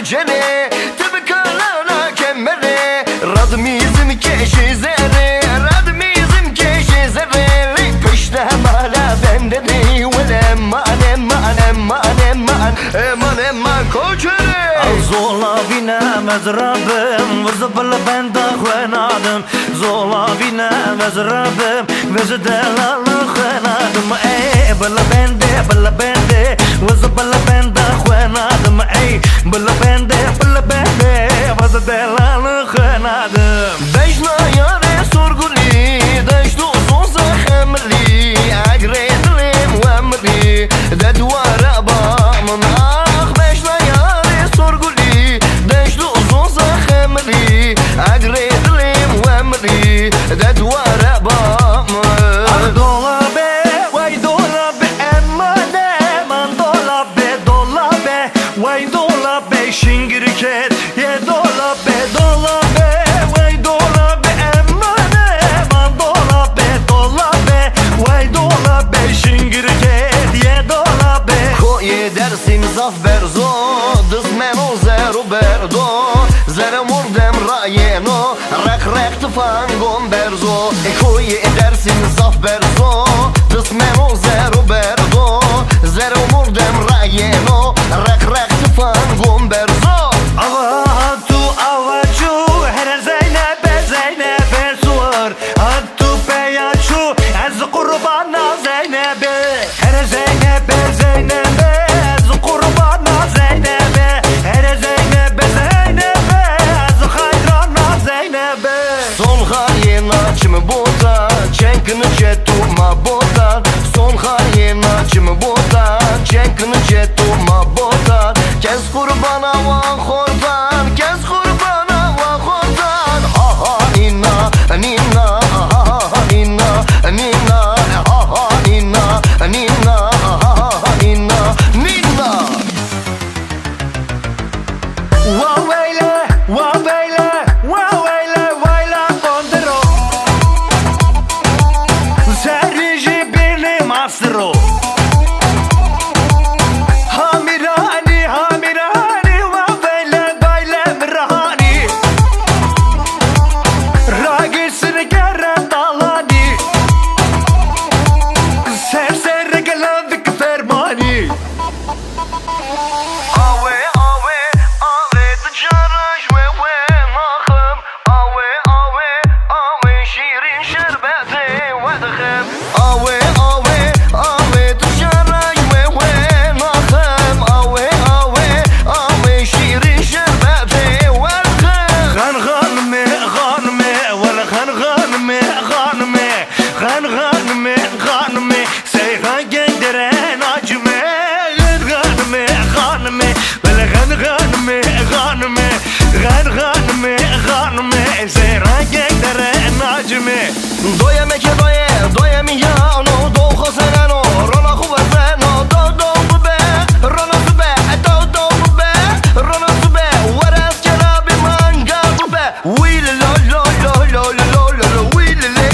جني تبكلنا كمري ردميزم كشي زري ردميزم كشي زري لي بشته مالا بندني ولا ما كوچري زولا بينا مزرابم وزبل بندا خوانادم زولا بينا مزرابم وزدلال خوانادم اي بلا بندي وزبل بندا خوانادم اي بلا بندي وزدلال خوانادم دجنا ياري سرغلي دجدو زوزا خملي اقريدليم واملي ددوار ابامن اخ دجنا ياري سرغلي دجدو زوزا خملي اقريدليم واملي ددوار ابامن دولابي واي دولابي امانه من دولابي واي دولابي شنگركت يا دولابي واي دولابي امانه من دولابي واي دولابي شنگركت يا دولابي كوي درسيم زاف برزو دزمنو زرو بردو زر مردم راينو رق تفانگم برزو كوي درسيم زاف برزو دزمنو زرو بردو زر مردم راينو رق تفانگم برزو Avatu avacu her Zeynep suar Attu peyaçu ez kurbana Zeynep'e Her Zeynep ez kurbana Zeynep'e Her Zeynep ez hayrana Zeynep'e Son hayin açımı boda Çenkini cetuma boda Son hayin açımı boda Çenkini cetuma boda Kes kurbana van kordan Kes kurbana van kordan Ha ha nina nina Ha ha nina nina Ha ha nina nina Ha ha nina nina Waweyle kondero Seriji birli masro Hamirani waweyle mirahani Ragisini keren dalani Serseri gelavik fermani Awe tijara jwe makham Awe şirin şerbeti ودخم Awe tijara jwe makham Awe şirin şerbeti ودخم غنغنمي ولا غنغنمي سيغا قدرين اجمي غنغنمي ولا غنغنمي سيغا قدرين اجمي Doyeme ke doyemi yano Doho seneno Rona kuva seno Do bube Rona sube Do bube Rona sube Waras kerabi manga bube Wheelie lo Wheelie le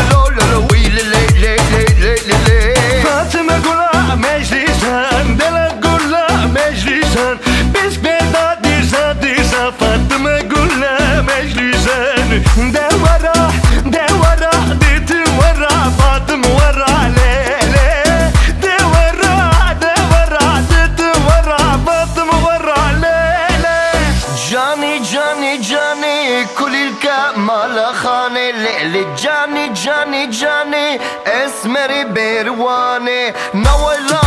Wheelie lo Wheelie le Fatıma gula meclisen Dele gula meclisen Biz beda dirsa Fatıma gula meclisen Devara Ditim vara Fatım vara lele Devara Ditim vara Fatım vara lele Jani kulilka malakhane Lele Jani Esmeri berwane Nawala